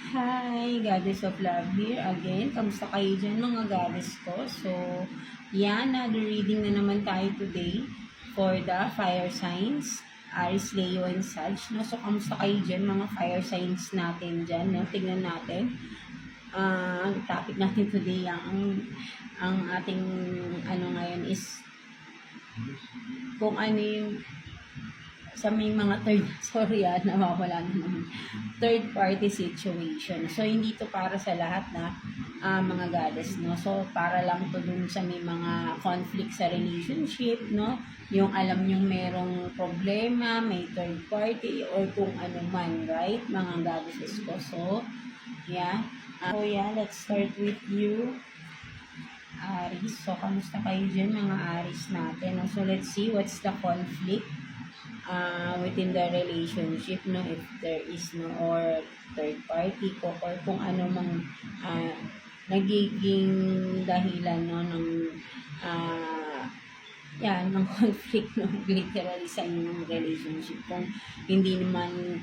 Hi, Goddess of Love here again. Kamusta kayo dyan mga goddess ko? So, yan, another reading na naman tayo today for the fire signs, Aries, Leo, and Sag. No? So, kamusta kayo dyan mga fire signs natin dyan? No? Tignan natin. Ang topic natin today, ang ating ngayon is kung ano yung sa may mga nawawala na naman, third party situation. So, hindi to para sa lahat na mga goddess, no? So, para lang to dun sa may mga conflict sa relationship, no? Yung alam nyong merong problema, may third party, or kung ano man, right? Mga goddesses ko. So, yeah. Let's start with you. Aries. So, kamusta kayo dyan, mga Aries natin? So, let's see what's the conflict within the relationship, no, if there is no or third party ko or kung ano mang nagiging dahilan, no, ng ng conflict, no, literally sa inyong relationship. Kung hindi naman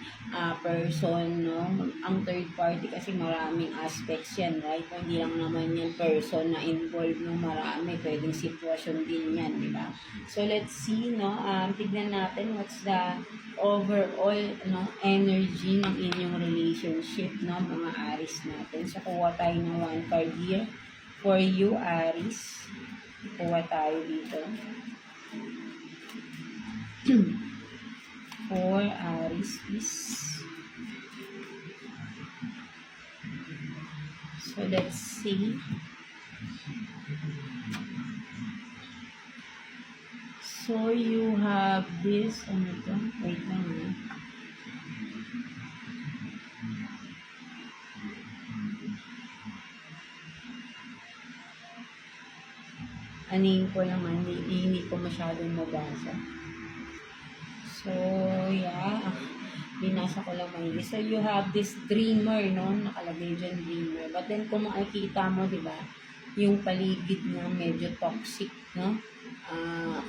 person, no, ang third party kasi maraming aspects yan, right? Kung hindi lang naman yan person na involved, no, marami, pwedeng sitwasyon din yan, di ba? So, let's see, no, tignan natin what's the overall, no, energy ng inyong relationship, no, mga Aries natin. So, kuha tayo ng one card here for you, Aries. Kuha tayo dito. For Aries is, so let's see. So you have this, ano to? Wait lang eh. Anin ko naman, hindi ko masyadong mabasa. So, yeah. Binasa ko lang maigi. So, you have this dreamer, no? Nakalagay dyan, dreamer. But then, kung makikita mo, di ba? Yung paligid niya medyo toxic, no?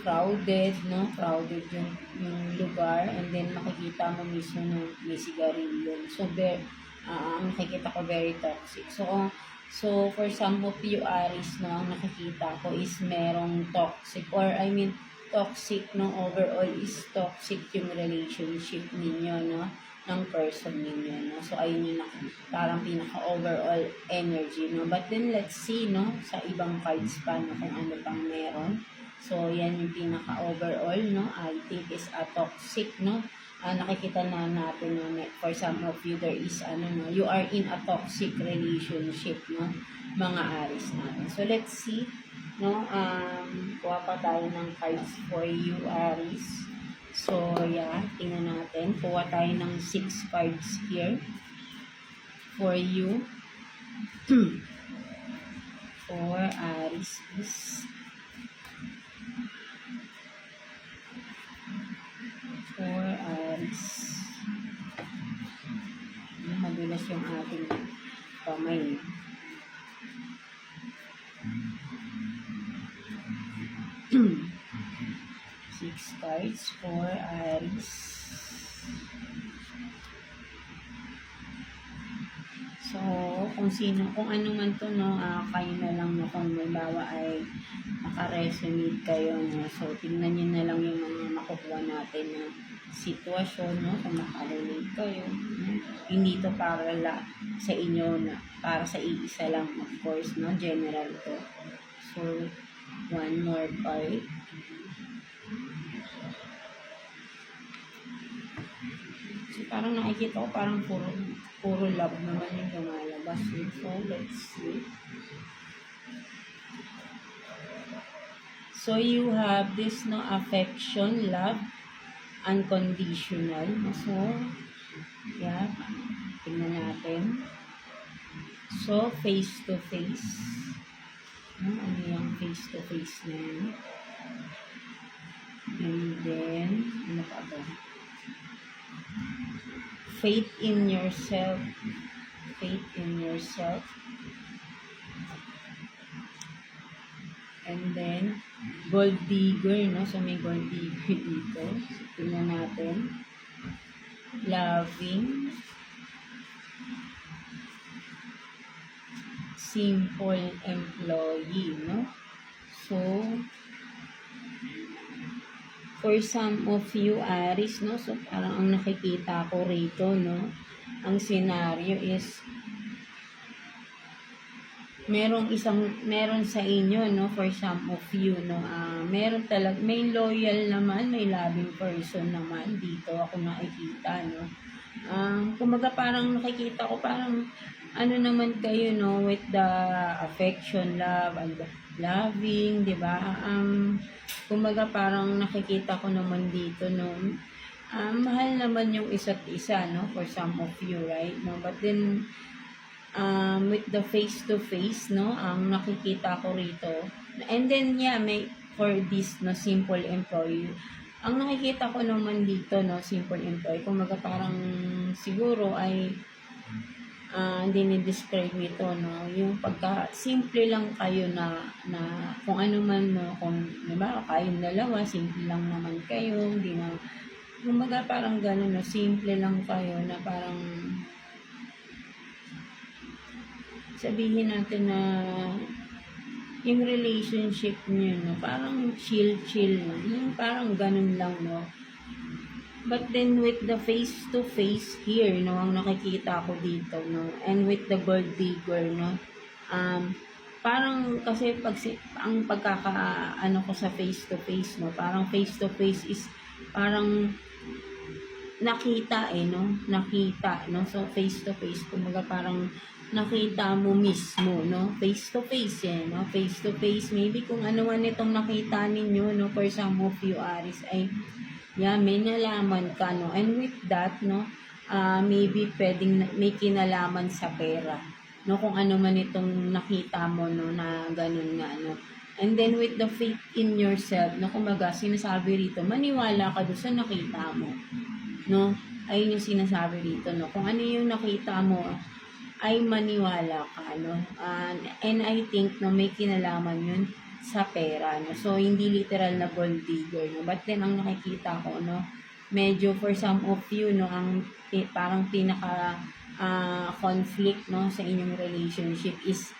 Crowded, no? Crowded yung lugar. And then, makikita mo mismo na may sigarilyo. So, nakikita ko very toxic. So, for some of you Aries, no, ang nakikita ko is merong toxic, or I mean, toxic, no, overall is toxic yung relationship ninyo, no, ng person ninyo, no. So, ayun yung parang pinaka-overall energy, no. But then, let's see, no, sa ibang cards pa, no, kung ano pang meron. So, yan yung pinaka-overall, no, I think is a toxic, no. Nakikita na natin no, for some of you there is no, you are in a toxic relationship, no, mga Aries natin. So let's see, no, kuha pa tayo ng cards for you, Aries. So yeah, tingnan natin, kuha tayo ng 6 cards here for you. For Aries is for Aries. Madulas yung ating kamay. Six cards for Aries. So, kung ano man to, no, kayo na lang, no, kung halimbawa ay makaresonate kayo, no, so tingnan nyo na lang yung mga makukuha natin na sitwasyon, no, kung makarelate kayo, no? Hindi to para sa inyo, na para sa iisa lang, of course, no, general to. So, one more card. So, parang nakikita ko parang puro love naman yung lumalabas. So, let's see. So, you have this, no, affection, love, unconditional. So, yeah, tingnan natin. So, face to face. Ano yung face to face na yun? And then, ano pa ba? Faith in yourself. Faith in yourself. And then, gold digger, no? So, may gold digger dito. So, tingnan natin. Loving. simple employee, no? So, for some of you, Aries, no? So, parang ang nakikita ko rito, no? Ang scenario is, meron sa inyo, no? For some of you, no? May loyal naman, may loving person naman. Dito ako nakikita, no? Kumaga parang nakikita ko, parang, ano naman kayo, no? With the affection, love, and loving, di ba? Kumaga parang nakikita ko naman dito, no? Mahal naman yung isa't isa, no? For some of you, right? No? But then, with the face-to-face, no? Ang nakikita ko rito. And then, yeah, for this, no? Simple employee. Ang nakikita ko naman dito, no? Simple employee. Kumaga parang siguro ay dinidescribe nito, no? Yung simple lang kayo na kung ano man, no? Kung, diba, kayong dalawa, simple lang naman kayo, hindi na, kumaga parang gano'n, no? Simple lang kayo na parang, sabihin natin na, yung relationship niyo, no? Parang chill lang, yung parang gano'n lang, no? But then with the face-to-face here, no, ang nakikita ko dito, no, and with the gold digger, no, parang kasi ang ano ko sa face-to-face, no, parang face-to-face is parang nakita no, so face-to-face, kumbaga parang nakita mo mismo, no, face-to-face, no, face-to-face, maybe kung ano man itong nakita ninyo, no, for some of you, Aries, ay yeah, may nalaman ka, no? And with that, no, maybe pwedeng may kinalaman sa pera, no? Kung ano man itong nakita mo, no, na ganun nga, no? And then with the faith in yourself, no, kumaga, sinasabi rito, maniwala ka doon sa nakita mo, no? Ayun yung sinasabi rito, no? Kung ano yung nakita mo, ay maniwala ka, no? And I think, no, may kinalaman yun sa pera, no? So, hindi literal na gold digger, no? But then, ang nakikita ko, no, medyo for some of you, no, ang parang pinaka conflict, no, sa inyong relationship is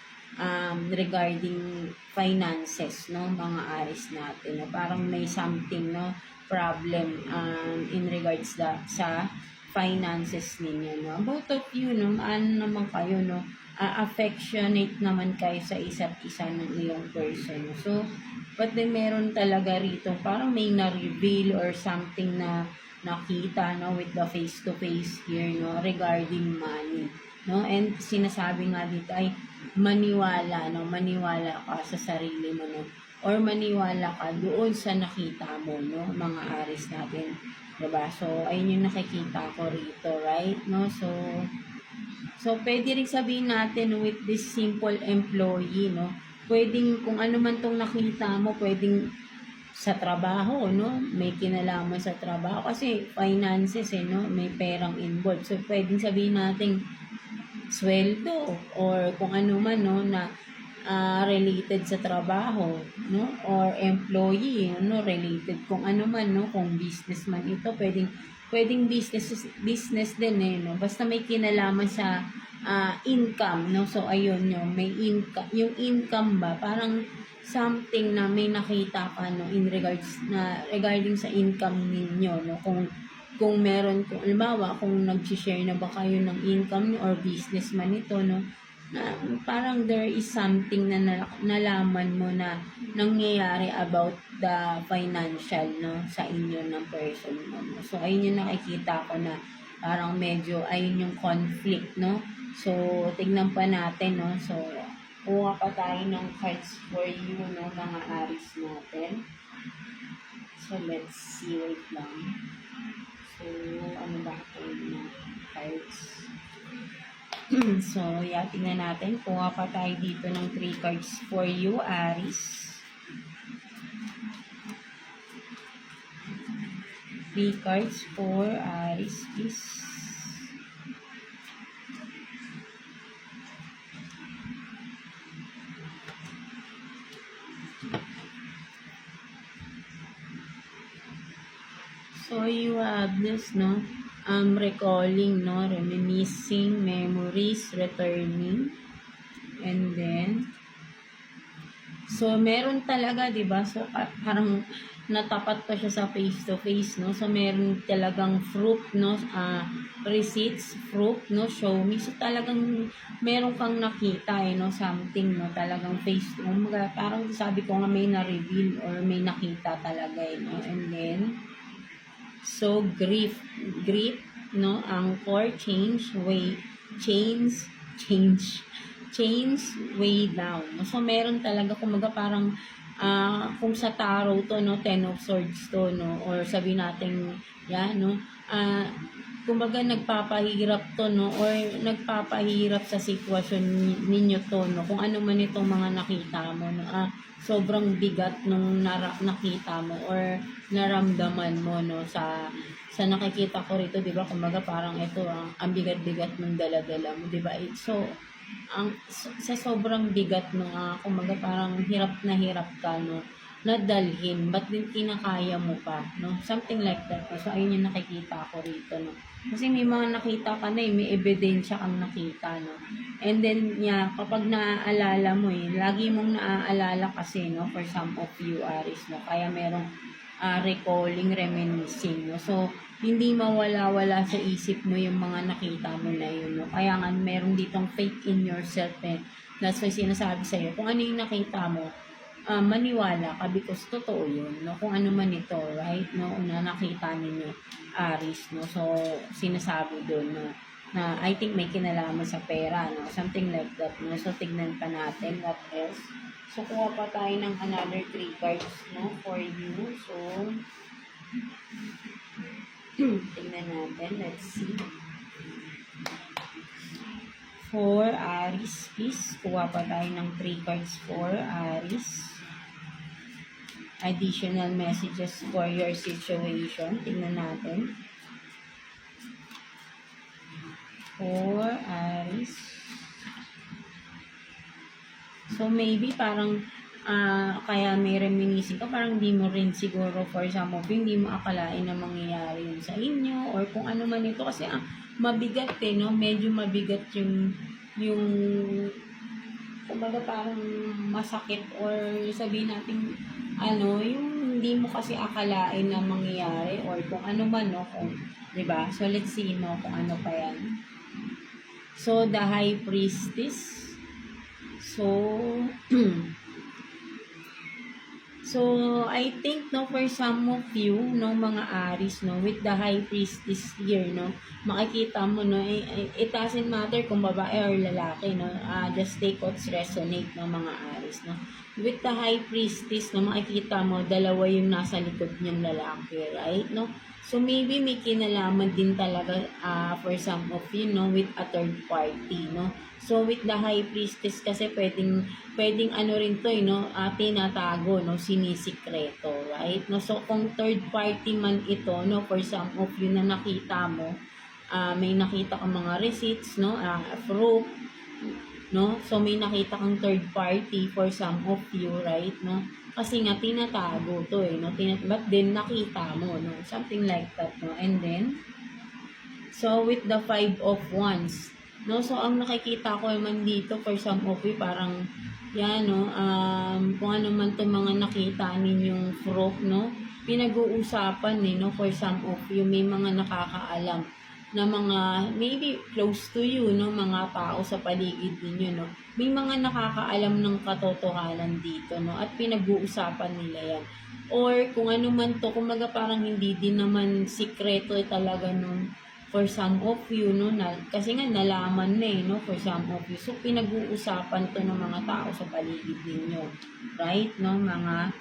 regarding finances, no, mga Aries natin, no? Parang may something, no, problem in regards sa finances ninyo, no? Both of you, no, ano naman kayo, no, affectionate naman kayo sa isa't isa ng iyong person. So, but then meron talaga rito, parang may na-reveal or something na nakita, no, with the face-to-face here, no, regarding money, no, and sinasabi nga dito ay maniwala, no, maniwala ka sa sarili mo, no, or maniwala ka doon sa nakita mo, no, mga Aries natin, diba? So, ayun yung nakikita ko rito, right, no, So, pwede rin sabihin natin with this simple employee, no? Pwedeng kung ano man tong nakita mo, pwedeng sa trabaho, no? May kinalaman sa trabaho kasi finances, no? May perang involved. So, pwedeng sabihin natin sweldo or kung ano man, no, na related sa trabaho, no? Or employee, no? Related kung ano man, no? Kung businessman ito, pwedeng business din, no? Basta may kinalaman sa income, no? So, ayun, may income, yung income ba, parang something na may nakita ka, no, in regards na, regarding sa income ninyo, no? Kung meron, kung halimbawa, kung nag-share na ba kayo ng income niyo or business man ito, no? Na parang there is something na nalaman mo na nangyayari about the financial, no, sa inyo ng person mo, no? So, ayun yung nakikita ko na parang medyo ayun yung conflict, no? So, tignan pa natin, no? So, kuha pa tayo ng cards for you, no, mga Aries natin. So, let's see, wait lang. So, ano ba ito yung cards? So, yeah, tingnan natin. Kuha pa tayo dito ng 3 cards for you, Aries. 3 cards for Aries, please. So, you have this, no? Recalling, no? Reminiscing, memories, returning. And then, so, meron talaga, di ba? So, parang natapat pa siya sa face-to-face, no? So, meron talagang proof, no? Receipts, proof, no? Show me. So, talagang meron kang nakita, no? Something, no? Talagang face, parang sabi ko nga may na-reveal or may nakita talaga, no? And then, so, grief, no? Anchor, change, way down. So, meron talaga, kumaga parang, kung sa tarot to, no, Ten of Swords to, no, or sabi natin, yan, no, kumbaga nagpapahirap to, no, or nagpapahirap sa sitwasyon ninyo to, no, kung ano man itong mga nakita mo, no, sobrang bigat nung nakita mo or naramdaman mo, no, sa nakikita ko rito, di ba, kumbaga parang ito, ang bigat-bigat ng dala-dala mo, di ba, so, sa sobrang bigat no, kumaga parang hirap ka, no, nadalhin, ba't din kinakaya mo pa, no, something like that. So, ayun yung nakikita ko rito, no, kasi may mga nakita ka na, may ebidensya kang nakita, no, and then, kapag naaalala mo, lagi mong naaalala kasi, no, for some of you, Aries, no, kaya merong recalling, reminiscing, no, so, hindi mawala-wala sa isip mo yung mga nakita mo na yun, no? Kaya nga, meron ditong faith in yourself, That's why sinasabi sa'yo, kung ano yung nakita mo, maniwala ka because totoo yun, no? Kung ano man ito, right? No? Una nakita ninyo, Aries, no? So, sinasabi doon, no? Na I think may kinalaman sa pera, no? Something like that, no? So, tignan pa natin what else. So, kuha pa tayo ng another 3 cards, no? For you. So, tingnan natin. Let's see. For Aries, please. Kuha pa tayo ng 3 cards for Aries. Additional messages for your situation. Tingnan natin. For Aries. So, maybe parang kaya may reminiscing ka, parang di mo rin siguro for some of you, hindi mo akalain na mangyayari yun sa inyo or kung ano man ito kasi mabigat no, medyo mabigat yung kumbaga parang masakit or sabihin natin yung hindi mo kasi akalain na mangyayari or kung ano man, no, kung, diba? So, let's see, no, kung ano pa yan. So, the High Priestess. So, so, I think, no, for some of you, no, mga Aries, no, with the High Priestess here, no, makikita mo, no, it doesn't matter kung babae or lalaki, no, just take what's resonate, no, mga Aries, no. With the High Priestess, no, makikita mo, dalawa yung nasa likod niyang lalaki, right, no. So, maybe may kinalaman din talaga for some of you, no, with a third party, no. So, with the High Priestess kasi pwedeng ano rin to, no, tinatago, no, sinisikreto, right? No, so, kung third party man ito, no, for some of you na nakita mo, may nakita kang mga receipts, no, proof, no, so may nakita kang third party for some of you, right, no, kasi nga tinatago to, no, but then nakita mo, no, something like that, no, and then, so, with the 5 of Wands, no, so ang nakikita ko naman dito for some of you parang yan, no, kung ano man itong mga nakita ninyong proof, no, pinag-uusapan, no, for some of you may mga nakakaalam na mga maybe close to you, no, mga tao sa paligid ninyo, no, may mga nakakaalam ng katotohanan dito, no, at pinag-uusapan nila yan. Or kung ano man to, kumaga parang hindi din naman sikreto talaga nung for some of you, no, kasi nga nalaman na no, for some of you. So, pinag-uusapan to ng mga tao sa paligid ninyo. Right? No, mga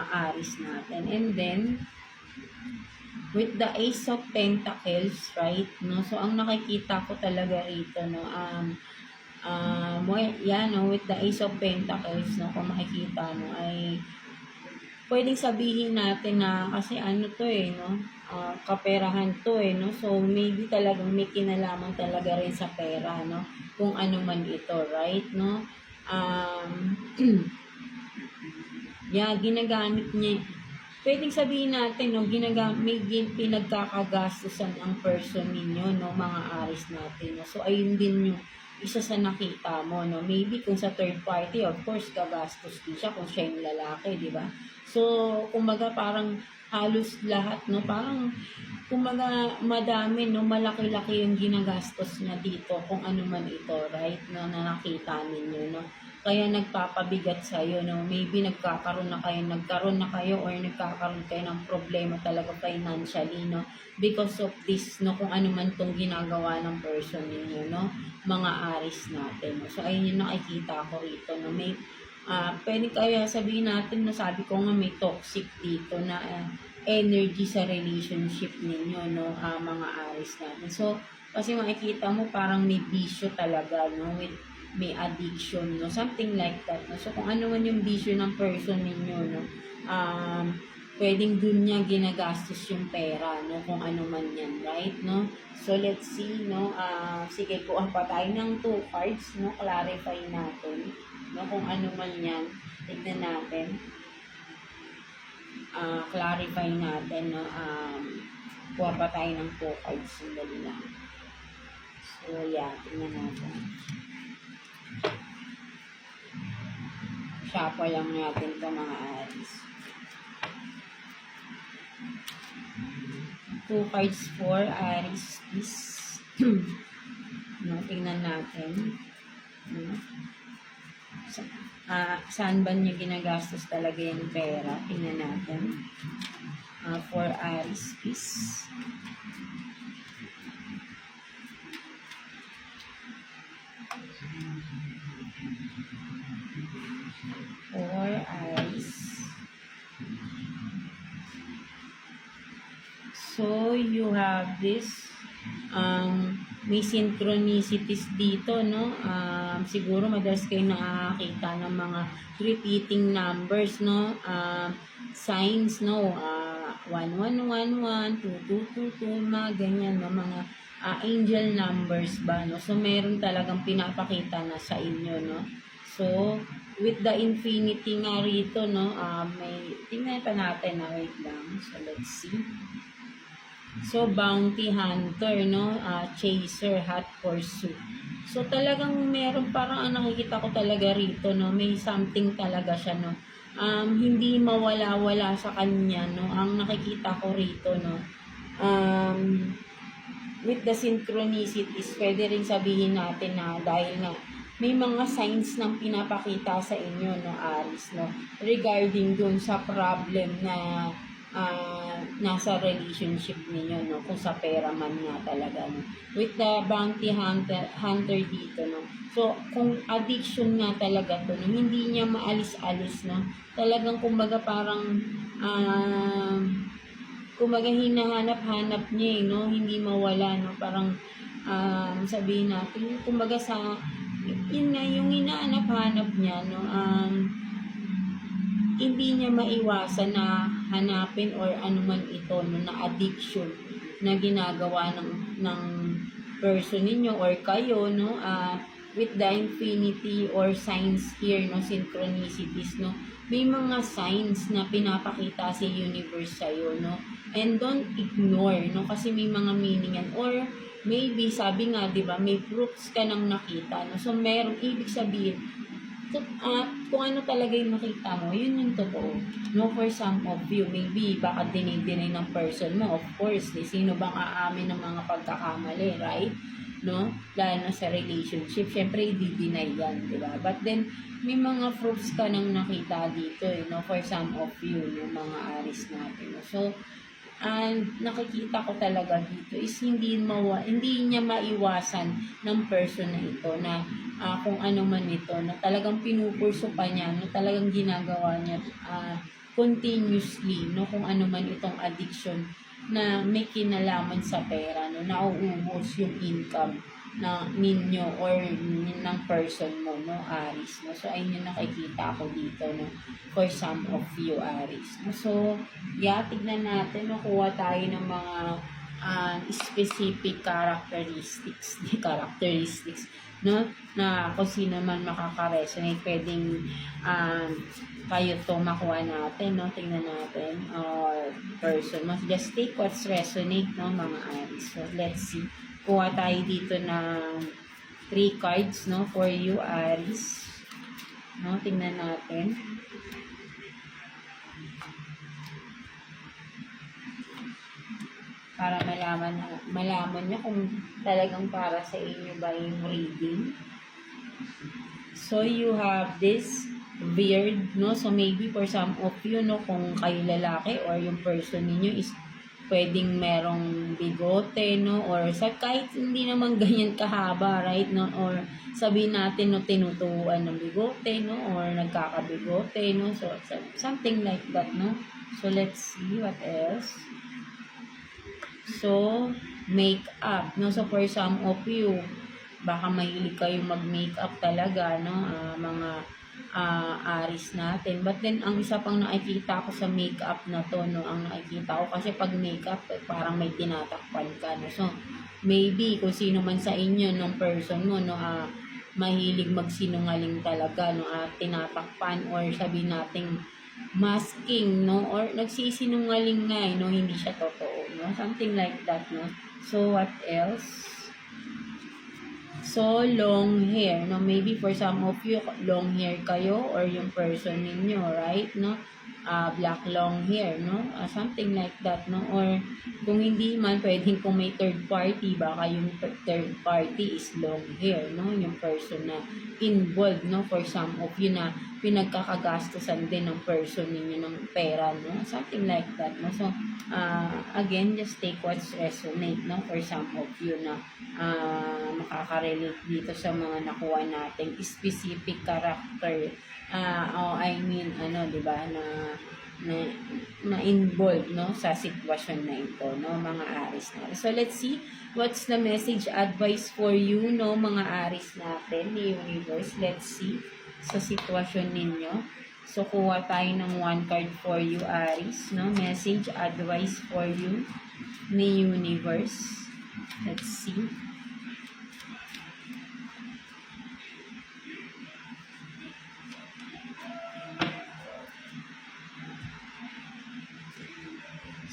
Aries natin. And then, with the Ace of Pentacles, right? No, so, ang nakikita ko talaga rito, no, yan, no, with the Ace of Pentacles, no, kung makikita, no, ay pwedeng sabihin natin na kasi ano to no, kaperahan to no, so maybe talagang may kinalaman talaga rin sa pera, no, kung ano man ito, right, no, ginagamit niya, pwedeng sabihin natin, no, may pinagkakagastusan ang person ninyo, no, mga Aries natin, no, so ayun din yung isa sa nakita mo, no? Maybe kung sa third party, of course, gagastos din siya kung siya yung lalaki, di ba? So, kumbaga parang halos lahat, no? Parang, kumbaga madami, no? Malaki-laki yung ginagastos niya dito kung ano man ito, right? No, na nakita ninyo, no? Kaya nagpapabigat sa'yo, no? Maybe nagkakaroon na kayo or nagkakaroon kayo ng problema talaga financially, no? Because of this, no? Kung ano man tong ginagawa ng person ninyo, no? Mga aris natin, no? So, ayun yung nakikita ko rito, no? May, pwede kaya sabihin natin, no? Sabi ko nga may toxic dito na energy sa relationship ninyo, no? Mga aris natin. So, kasi makikita mo parang may bisyo talaga, no? May addiction, no? Something like that, no? So, kung ano man yung bisyo ng person ninyo, no? Pwedeng dun niya ginagastos yung pera, no? Kung ano man yan, right, no? So, let's see, no? Sige, kuha pa tayo ng 2 cards, no? Clarify natin, no? Kung ano man yan, tignan natin. Clarify natin, no? Kuha pa tayo ng 2 cards, sandali lang. So, yeah, tignan natin. Shuffle lang natin ito, mga Aries. 2 cards for Aries, please. No, tingnan natin. No? Saan ba niya ginagastos talaga yung pera? Tingnan natin. For Aries, please. For Aries. So, you have this, may synchronicities dito, no? Siguro madalas kayo nakakita ng mga repeating numbers, no? Signs, no? 1111, 2222, mga ganyan, no? Mga angel numbers ba, no? So, meron talagang pinapakita na sa inyo, no? So, with the infinity nga rito, no? May, tingnan pa natin, na wait lang. So, let's see. So, bounty hunter, no? Chaser, hot pursuit. So, talagang meron parang nakikita ko talaga rito, no? May something talaga siya, no? Hindi mawala-wala sa kanya, no? Ang nakikita ko rito, no? With the synchronicities, pwede rin sabihin natin na dahil nga may mga signs ng pinapakita sa inyo, no, Aries, no? Regarding dun sa problem na nasa relationship ninyo, no? Kung sa pera man nga talaga, no? With the bounty hunter dito, no? So, kung addiction nga talaga to, no? Hindi niya maalis-alis, no? Talagang kumbaga parang kumbaga hinahanap-hanap niya, no? Hindi mawala, no? Parang sabihin natin, kumbaga sa yun nga, yung hinahanap-hanap niya, no? Hindi niya maiwasan na hanapin or anuman ito, no, na addiction na ginagawa ng person ninyo or kayo, no, with the infinity or signs here, no, synchronicities, no, may mga signs na pinapakita si universe sa'yo, no, and don't ignore, no, kasi may mga meaning yan, or maybe, sabi nga, di ba, may proofs ka nang nakita, no, so meron, ibig sabihin, kung ano talaga yung nakita mo, yun yung totoo. No, for some of you, maybe baka dinay ng person mo, of course, sino bang aamin ng mga pagkakamali, right? No? Lalo na sa relationship, syempre i-deny yan, di ba? But then, may mga proofs ka nang nakita dito, no? For some of you, yung mga Aries natin. So, and nakikita ko talaga dito is hindi niya maiwasan ng person na ito na kung ano man ito na talagang pinupurso pa niya, no, talagang ginagawa niya continuously, no, kung ano man itong addiction na may kinalaman sa pera, no, nauubos yung income na ninyo or ng person mo, no, Aries, no. So, ayun yung nakikita ko dito, no, for some of you, Aries, no. So, yeah, tignan natin, no, kuha tayo ng mga specific characteristics, no, na kung sino man makaka-resonate, pwedeng kayo to makuha natin, no, tingnan natin, or person mo, just take what's resonate, no, mga Aries. So, let's see. Kuha tayo dito ng 3 cards, no, for you, Aries. No, tingnan natin. Para malaman nyo kung talagang para sa inyo ba yung reading. So, you have this beard, no? So, maybe for some of you, no, kung kayo lalaki or yung person ninyo is pwedeng merong bigote, no? Or sa kahit hindi naman ganyan kahaba, right? No? Or sabihin natin, no, tinutuan ng bigote, no? Or nagkakabigote, no? So, something like that, no? So, let's see what else. So, makeup, no? So, for some of you, baka mahilig kayong mag-makeup talaga, no? Mga Aries natin. But then, ang isa pang nakikita ko sa makeup na to, no? Ang nakikita ko kasi pag makeup, parang may tinatakpan ka, no? So, maybe kung sino man sa inyo, nung person mo, no? Mahilig magsinungaling talaga, no? Tinatakpan or sabihin nating masking, no? Or nagsisinungaling nga, no? Hindi siya totoo, no? Something like that, no? So, what else? So, long hair, no? Maybe for some of you, long hair kayo or yung person ninyo, right? No? Black long hair, no? Something like that, no? Or kung hindi man, pwedeng kung may third party, baka yung third party is long hair, no? Yung person na involved, no? For some of you na pinagkakagastusan din ng person ninyo ng pera, no? Something like that, no? So, again, just take what's resonate, no? For some of you na makakarelate dito sa mga nakuha nating specific character. I mean, di ba, na involved, no, sa sitwasyon na ito, no, mga Aries na. So, let's see what's the message advice for you, no, mga Aries natin, ni Universe. Let's see sa sitwasyon ninyo. So, kuha tayo ng 1 card for you, Aries, no, message advice for you ni Universe. Let's see.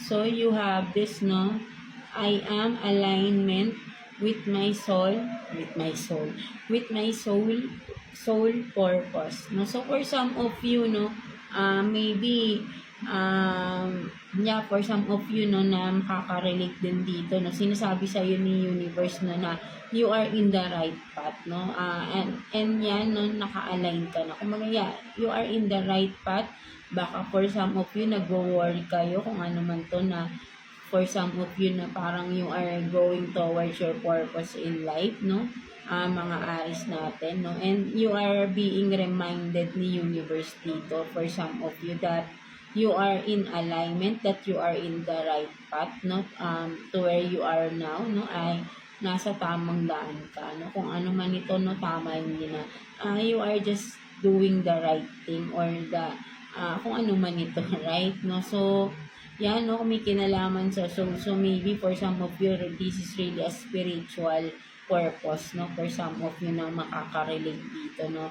So, you have this, no? I am alignment with my soul purpose, no? So, for some of you, no, maybe, for some of you, no, na makaka-relate din dito, no, sinasabi sa iyo ni Universe, no, na you are in the right path, no, and yan, no, naka-align ka na. Kumaga, you are in the right path. Baka for some of you, nag-worry kayo kung ano man to, na for some of you na parang you are going towards your purpose in life, no? Mga Aries natin, no? And you are being reminded ni Universe dito for some of you that you are in alignment, that you are in the right path, no? To where you are now, no? Ay nasa tamang daan ka, no? Kung ano man ito, no? Tama yung you are just doing the right thing or the kung ano man ito, right? No? So, yan, no? Kung may kinalaman sa so maybe for some of you, this is really a spiritual purpose, no? For some of you na makaka-relate dito, no?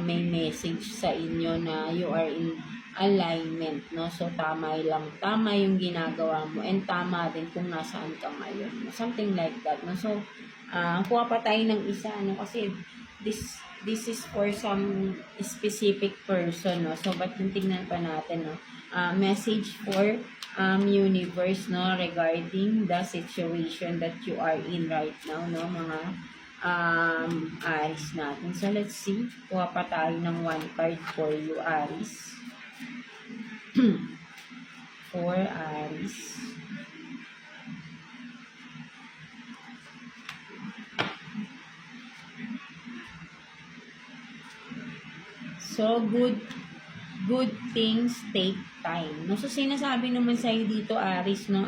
May message sa inyo na you are in alignment, no? So, tama yung ginagawa mo and tama din kung nasaan ka ngayon, no? Something like that, no? So, kuha pa tayo ng isa, no? Kasi, this is for some specific person, no? So, ba't tingnan pa natin, no? Message for Universe, no? Regarding the situation that you are in right now, no? Mga Aries natin. So, let's see. Kuha pa tayo ng 1 card for you, Aries. For Aries. So, good things take time. No? So, sinasabi naman sa'yo dito, Aries, no,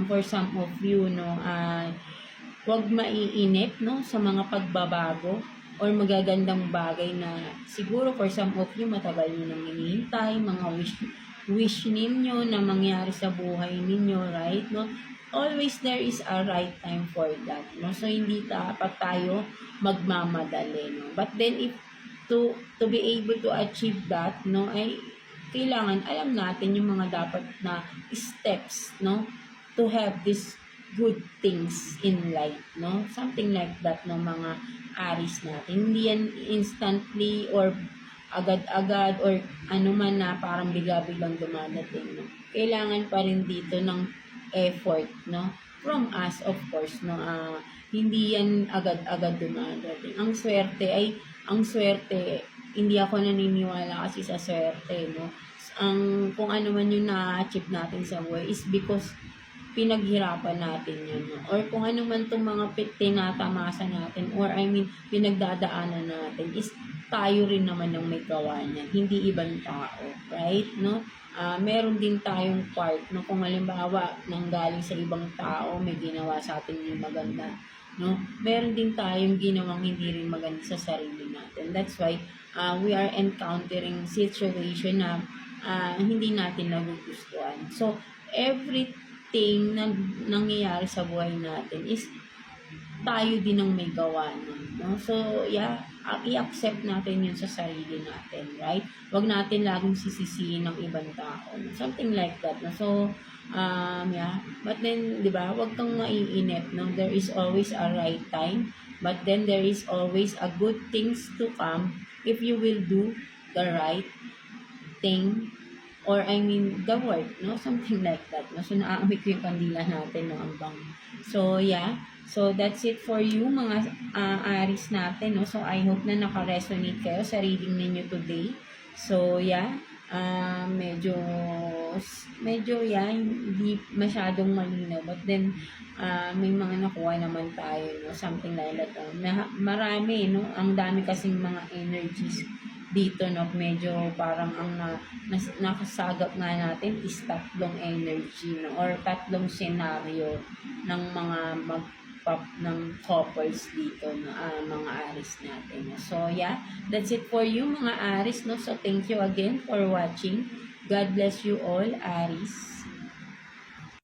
for some of you, no, huwag maiinip, no, sa mga pagbabago or magagandang bagay na siguro for some of you matagal nyo nang hinihintay, mga wish ninyo na mangyari sa buhay ninyo, right? No? Always there is a right time for that, no? So, hindi dapat tayo magmamadali, no? But then, if to be able to achieve that, no, ay kailangan alam natin yung mga dapat na steps, no, to have this good things in life, no? Something like that, no, mga Aries natin. Hindi yan instantly or agad-agad or ano man na parang bigla-biglang dumadating, no? Kailangan pa rin dito ng effort, no? From us, of course, no? Hindi yan agad-agad dumadating. Ang swerte, hindi ako naniniwala kasi sa swerte, no? Kung ano man yung na-achieve natin sa buhay is because pinaghirapan natin yun, no? Or kung ano man itong mga tinatamasa natin, or pinagdadaanan natin, is tayo rin naman ang may gawa niyan, hindi ibang tao, right? No? Meron din tayong part, no? Kung halimbawa, nanggaling sa ibang tao, may ginawa sa atin yung maganda, no? Meron din tayong ginawang hindi rin maganda sa sarili natin. That's why, we are encountering situation na hindi natin nagugustuhan. So, everything na nangyayari sa buhay natin is tayo din ang may gawa nun, no? So, yeah, i-accept natin yun sa sarili natin, right? Huwag natin laging sisisihin ng ibang tao, no? Something like that, no? So, yeah. But then, di ba, huwag kang maiinip, no? There is always a right time, but then there is always a good things to come if you will do the right thing, or the work, no? Something like that, no? So, naaamoy ko yung kandila natin, no? Ang bango. So, yeah. So, that's it for you, mga Aries natin, no? So, I hope na naka-resonate kayo sa reading ninyo today. So, yeah. Medyo, yeah, hindi masyadong malinaw. But then, may mga nakuha naman tayo, no? Something like that. Marami, no? Ang dami kasing mga energies dito, no? Medyo parang ang nakasagap nga natin is tatlong energy, no? Or tatlong scenario ng mga ng couples dito, no? Mga Aries natin, no? So yeah, that's it for you, mga Aries, no? So thank you again for watching. God bless you all, Aries.